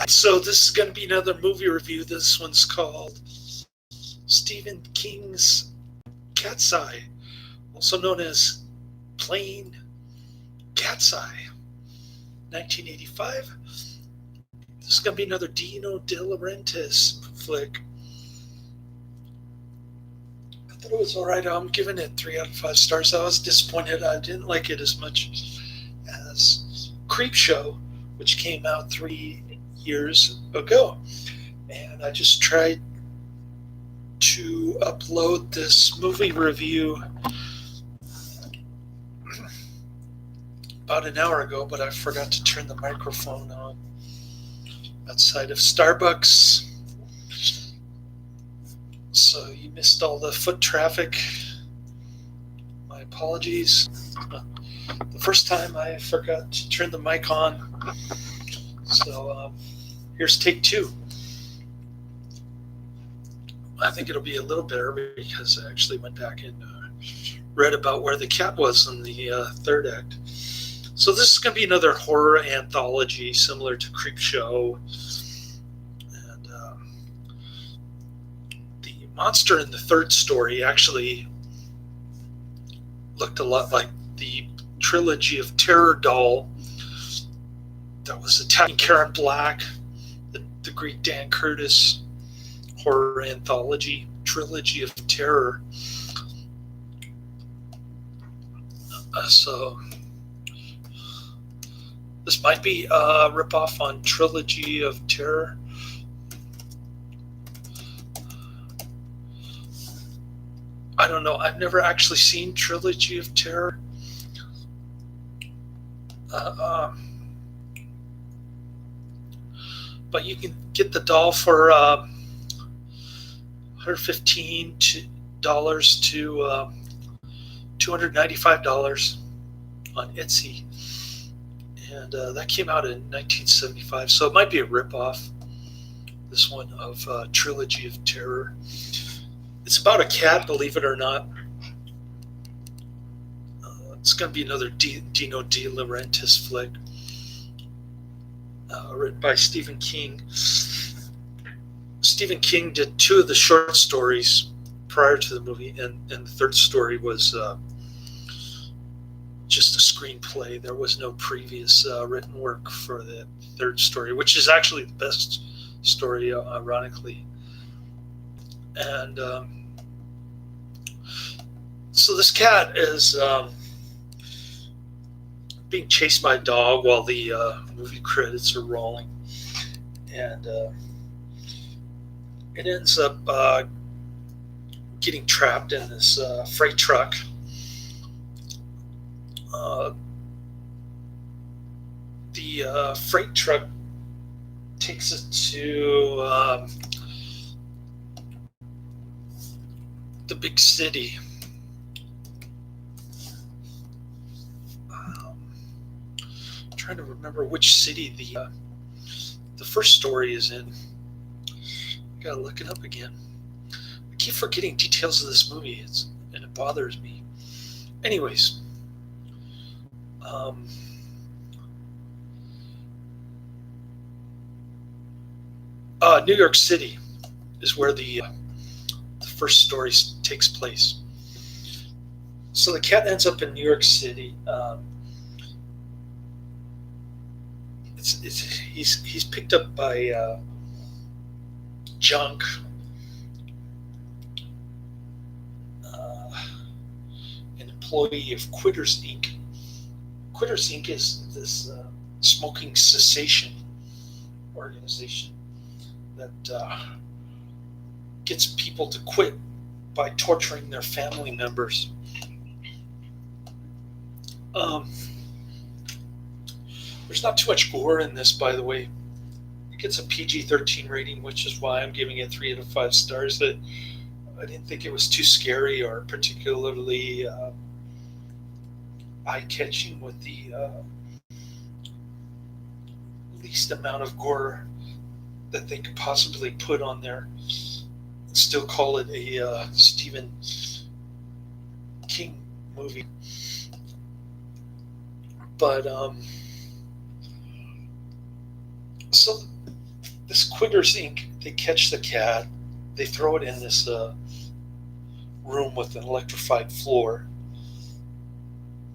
So this is going to be another movie review. This one's called Stephen King's Cat's Eye, also known as Plain Cat's Eye, 1985. This is going to be another Dino De Laurentiis flick. I thought it was alright. I'm giving it 3 out of 5 stars. I was disappointed. I didn't like it as much as Creepshow, which came out 3 years ago. And I just tried to upload this movie review about an hour ago, but I forgot to turn the microphone on outside of Starbucks. So you missed all the foot traffic. My apologies. The first time I forgot to turn the mic on. So here's take 2. I think it'll be a little better because I actually went back and read about where the cat was in the third act. So this is going to be another horror anthology similar to Creepshow. And the monster in the third story actually looked a lot like the Trilogy of Terror doll that was attacking Karen Black, the great Dan Curtis horror anthology, Trilogy of Terror. So this might be a ripoff on Trilogy of Terror. I don't know. I've never actually seen Trilogy of Terror. But you can get the doll for $115 to $295 on Etsy. And that came out in 1975, so it might be a ripoff, this one, of Trilogy of Terror. It's about a cat, believe it or not. It's going to be another Dino De Laurentiis flick, written by Stephen King. Stephen King did 2 of the short stories prior to the movie, and the third story was just a screenplay. There was no previous written work for the third story, which is actually the best story, ironically. And so this cat is being chased by a dog while the movie credits are rolling. And it ends up getting trapped in this freight truck. The freight truck takes it to the big city. I'm trying to remember which city the first story is in. Gotta look it up again. I keep forgetting details of this movie, and it bothers me. Anyways, New York City is where the first story takes place. So the cat ends up in New York City. He's picked up by Junk, an employee of Quitters Inc. Quitters Inc. is this smoking cessation organization that gets people to quit by torturing their family members. There's not too much gore in this, by the way. It gets a PG-13 rating, which is why I'm giving it 3 out of 5 stars. I didn't think it was too scary or particularly eye-catching with the least amount of gore that they could possibly put on there and still call it a Stephen King movie. But so this Quitters Inc., they catch the cat, they throw it in this room with an electrified floor,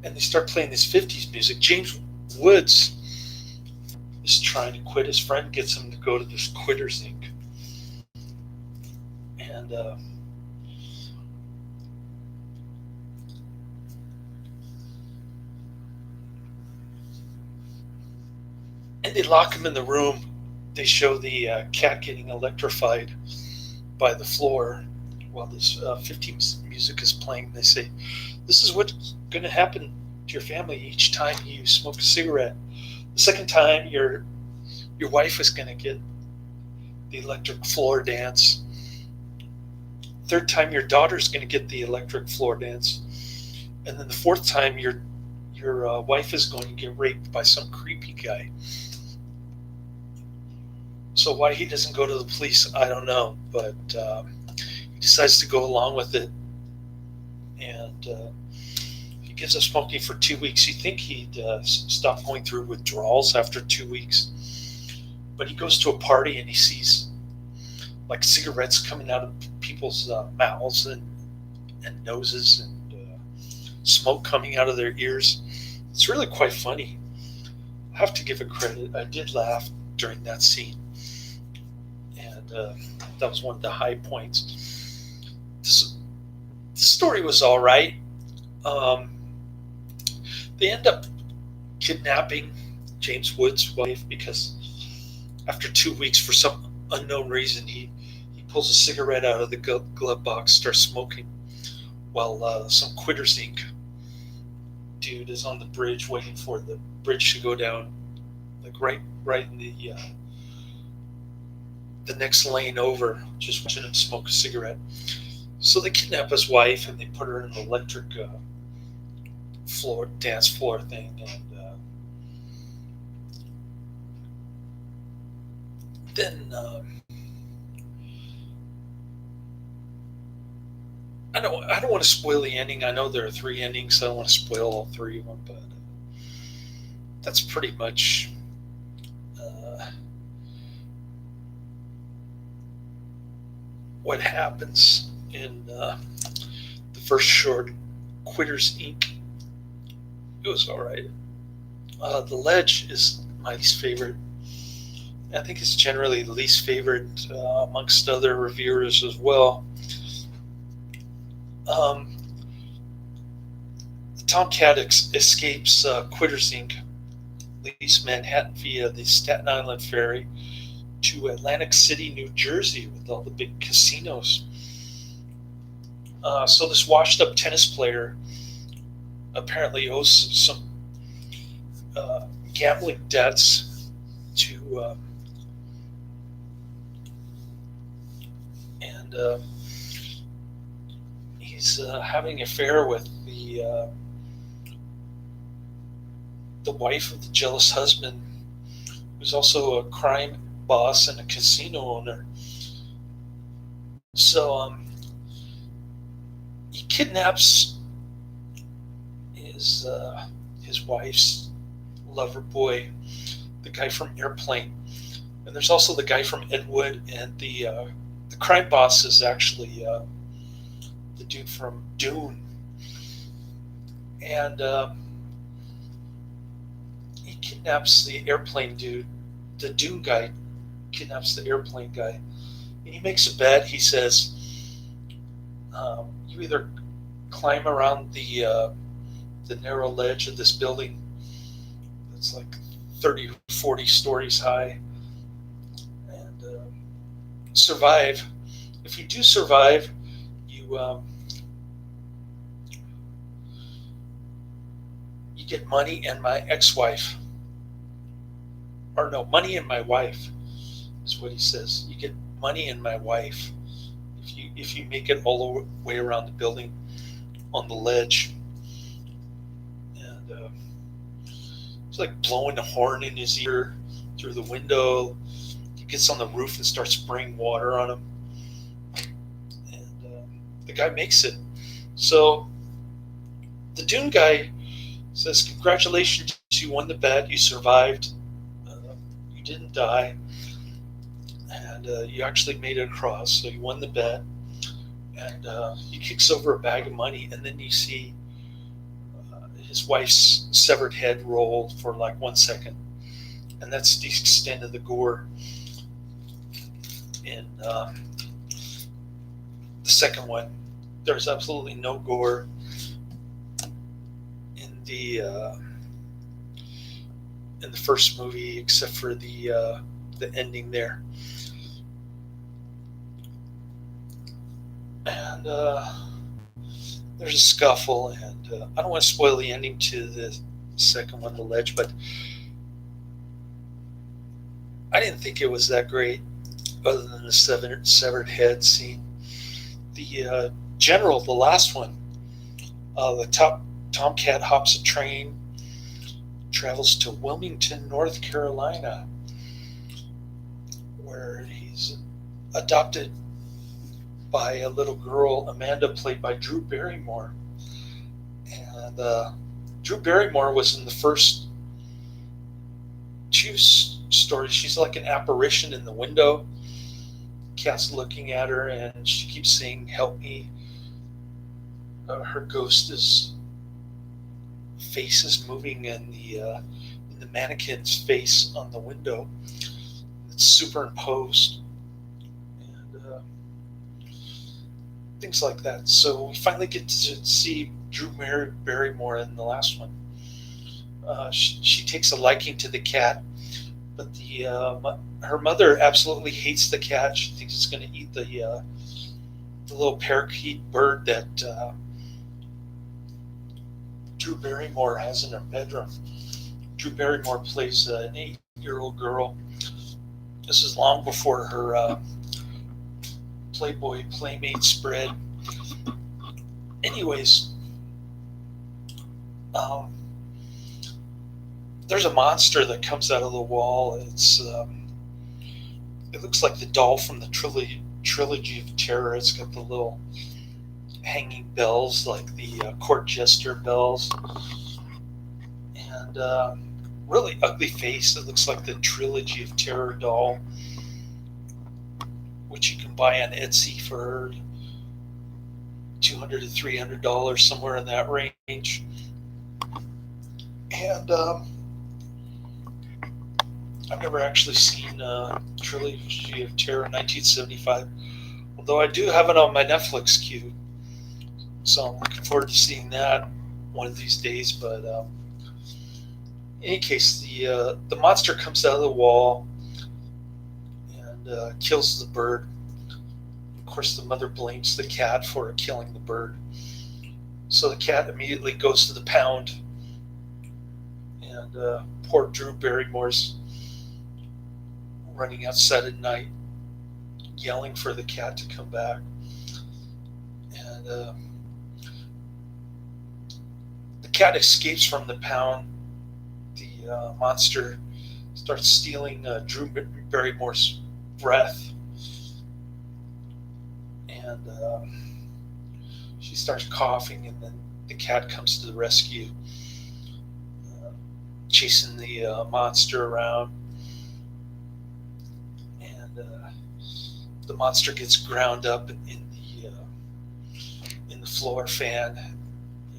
and they start playing this 50s music. James Woods is trying to quit. His friend gets him to go to this Quitters Inc. And they lock him in the room. They show the cat getting electrified by the floor while this 50s music is playing. They say, this is what's going to happen to your family each time you smoke a cigarette. The second time, your wife is going to get the electric floor dance. Third time, your daughter's going to get the electric floor dance. And then the fourth time, your wife is going to get raped by some creepy guy. So why he doesn't go to the police, I don't know. But he decides to go along with it. And he gives up smoking for 2 weeks. You'd think he'd stop going through withdrawals after 2 weeks. But he goes to a party and he sees like cigarettes coming out of people's mouths and noses and smoke coming out of their ears. It's really quite funny. I have to give it credit. I did laugh during that scene. And that was one of the high points. The story was all right. They end up kidnapping James Wood's wife because after 2 weeks, for some unknown reason, he pulls a cigarette out of the glove box, starts smoking, while some Quitters Inc. dude is on the bridge waiting for the bridge to go down, like right in the next lane over, just watching him smoke a cigarette. So they kidnap his wife and they put her in an electric dance floor thing, and then I don't want to spoil the ending. I know there are 3 endings, so I don't want to spoil all 3 of them, but that's pretty much what happens in the first short, Quitters Inc. It was all right. The Ledge is my least favorite. I think it's generally the least favorite amongst other reviewers as well. The Tomcat escapes Quitters Inc., leaves Manhattan via the Staten Island ferry to Atlantic City, New Jersey, with all the big casinos. So this washed-up tennis player apparently owes some gambling debts to, and he's having an affair with the wife of the jealous husband, who's also a crime boss and a casino owner. So he kidnaps his wife's lover boy, the guy from Airplane, and there's also the guy from Ed Wood, and the crime boss is actually the dude from Dune, and he kidnaps the Airplane dude. The Dune guy kidnaps the Airplane guy, and he makes a bet. He says, "You either climb around the narrow ledge of this building that's like 30 or 40 stories high and survive. If you do survive, you get money and my ex-wife, or no, money and my wife is what he says. You get money and my wife if you make it all the way around the building on the ledge." And it's like blowing a horn in his ear through the window. He gets on the roof and starts spraying water on him, and the guy makes it. So the Dune guy says, "Congratulations, you won the bet, you survived, you didn't die." and you actually made it across, so you won the bet. And he kicks over a bag of money, and then you see his wife's severed head roll for like 1 second, and that's the extent of the gore. In the second one, there's absolutely no gore in the first movie, except for the ending there. And there's a scuffle, and I don't want to spoil the ending to the second one, The Ledge, but I didn't think it was that great, other than the severed head scene. The general, the last one, the Tomcat hops a train, travels to Wilmington, North Carolina, where he's adopted by a little girl, Amanda, played by Drew Barrymore. And Drew Barrymore was in the first two stories. She's like an apparition in the window. Cat's looking at her, and she keeps saying, "Help me." Her ghost's face is moving in the mannequin's face on the window. It's superimposed, and things like that. So we finally get to see Drew Barrymore in the last one. She takes a liking to the cat, but her mother absolutely hates the cat. She thinks it's going to eat the little parakeet bird that Drew Barrymore has in her bedroom. Drew Barrymore plays an 8-year-old girl. This is long before her Playboy Playmate spread. Anyways, there's a monster that comes out of the wall. It looks like the doll from the trilogy of terror. It's got the little hanging bells, like the court jester bells, and really ugly face. It looks like the trilogy of terror doll, which you can buy on Etsy for $200 to $300, somewhere in that range. And I've never actually seen Trilogy of Terror in 1975, although I do have it on my Netflix queue. So I'm looking forward to seeing that one of these days. But in any case, the monster comes out of the wall and kills the bird. Of course, the mother blames the cat for killing the bird. So the cat immediately goes to the pound, and poor Drew Barrymore's running outside at night, yelling for the cat to come back. And the cat escapes from the pound. The monster starts stealing Drew Barrymore's breath, and she starts coughing, and then the cat comes to the rescue, chasing the monster around. The monster gets ground up in the floor fan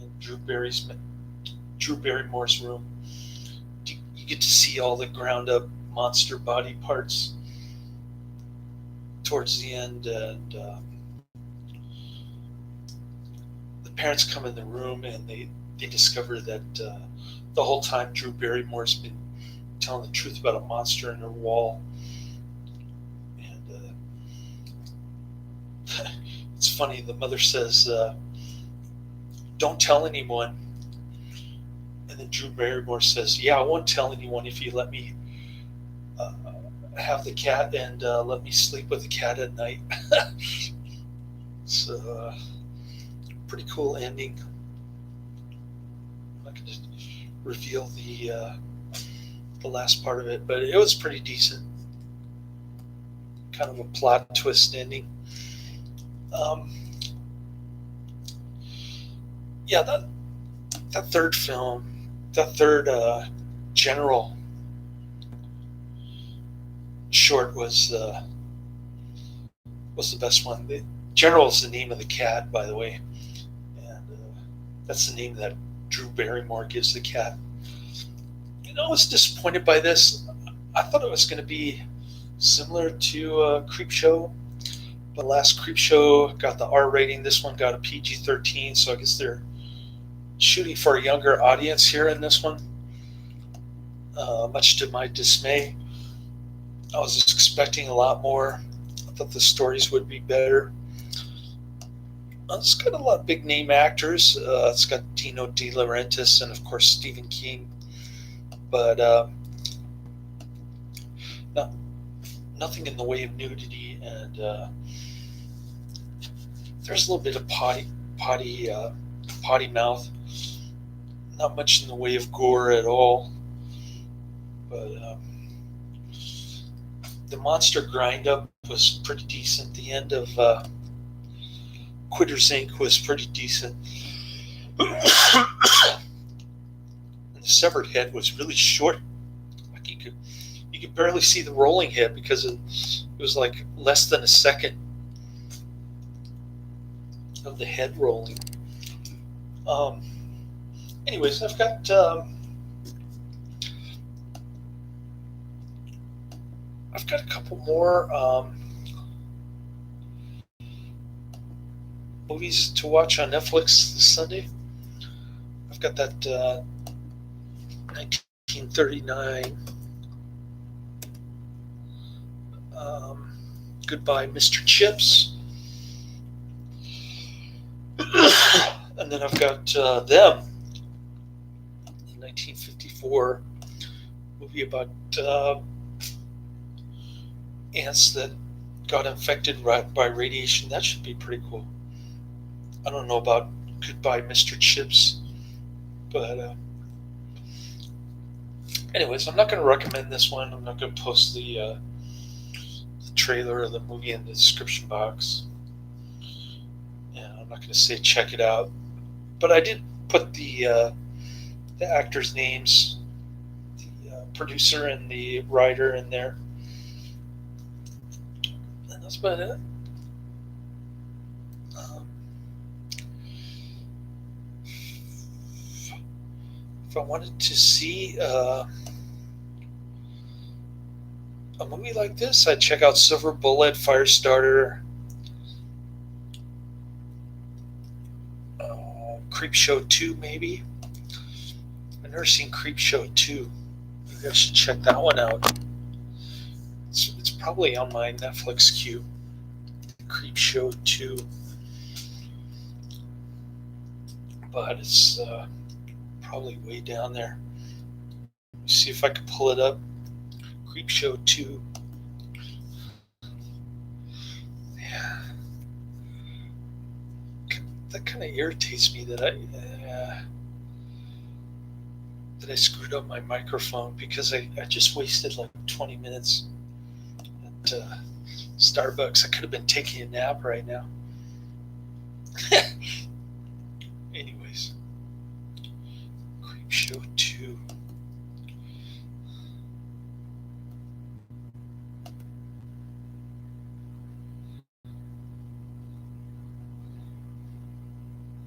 in Drew Barrymore's room. You get to see all the ground up monster body parts towards the end, and the parents come in the room, and they discover that the whole time Drew Barrymore's been telling the truth about a monster in her wall. It's funny, the mother says, "Don't tell anyone." And then Drew Barrymore says, "Yeah, I won't tell anyone if you let me have the cat and let me sleep with the cat at night." So, pretty cool ending. I'm not going to reveal the last part of it, but it was pretty decent. Kind of a plot twist ending. Yeah, that third film, that third general, short was the best one. The General is the name of the cat, by the way, and that's the name that Drew Barrymore gives the cat. I was disappointed by this. I thought it was going to be similar to Creepshow, but last Creepshow got the R rating. This one got a PG-13, so I guess they're shooting for a younger audience here in this one. Much to my dismay, I was expecting a lot more. I thought the stories would be better. It's got a lot of big name actors. It's got Dino De Laurentiis and of course Stephen King, but not, nothing in the way of nudity, and there's a little bit of potty mouth. Not much in the way of gore at all, but the monster grind up was pretty decent. The end of Quitters Inc. was pretty decent. And the severed head was really short. Like you could barely see the rolling head because it was like less than a second of the head rolling. Anyways, I've got a couple more movies to watch on Netflix this Sunday. I've got that 1939 Goodbye, Mr. Chips. And then I've got Them, the 1954 movie about ants that got infected by radiation. That should be pretty cool. I don't know about Goodbye, Mr. Chips, but anyways, I'm not going to recommend this one. I'm not going to post the trailer of the movie in the description box. And I'm not going to say check it out. But I did put the actors' names, the producer and the writer in there. And that's about it. If I wanted to see a movie like this, I'd check out Silver Bullet, Firestarter, Creepshow 2 maybe. I've never seen Creepshow 2. Maybe I should check that one out. It's probably on my Netflix queue. Creepshow 2. But it's probably way down there. Let me see if I can pull it up. Creepshow 2. Yeah. That kind of irritates me that I screwed up my microphone, because I just wasted like 20 minutes at Starbucks. I could have been taking a nap right now. Anyways, Creepshow 2.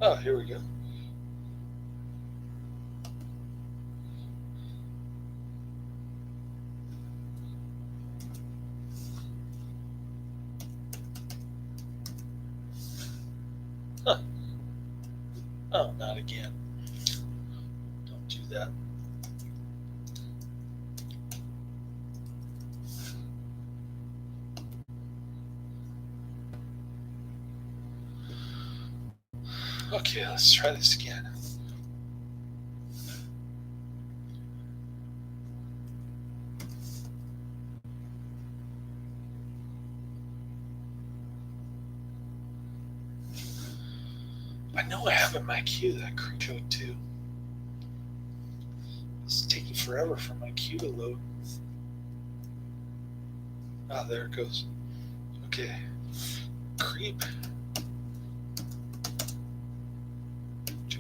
Oh, here we go. Huh. Oh, not again. Don't do that. Okay, let's try this again. I know I have in my queue that Creepshow 2. It's taking forever for my queue to load. Ah, there it goes. Okay. Creep 2.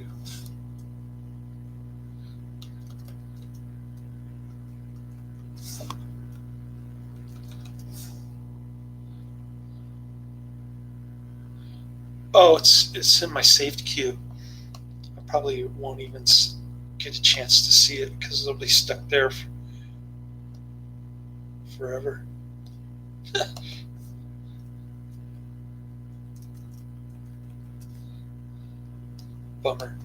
Oh, it's in my saved queue. I probably won't even get a chance to see it because it'll be stuck there forever. Bummer.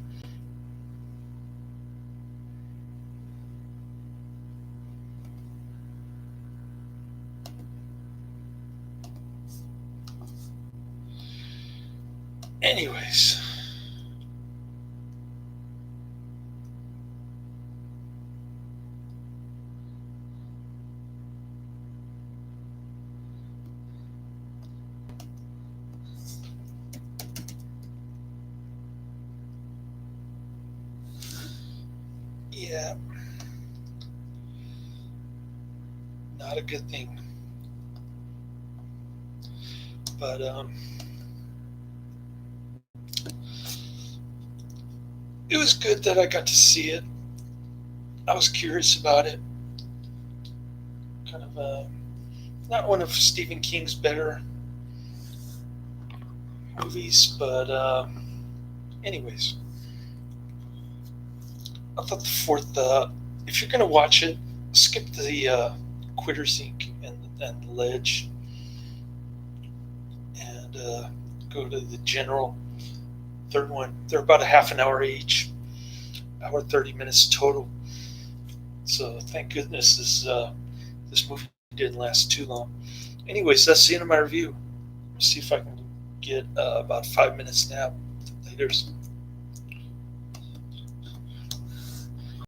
Anyways, yeah, not a good thing. But it was good that I got to see it. I was curious about it. Kind of not one of Stephen King's better movies, but anyways, I thought the fourth. If you're gonna watch it, skip the Quitters Inc. and the Ledge, and go to the General. Third one. They're about a half an hour each, hour 30 minutes total. So thank goodness this movie didn't last too long. Anyways, that's the end of my review. See if I can get about 5 minutes nap. Later.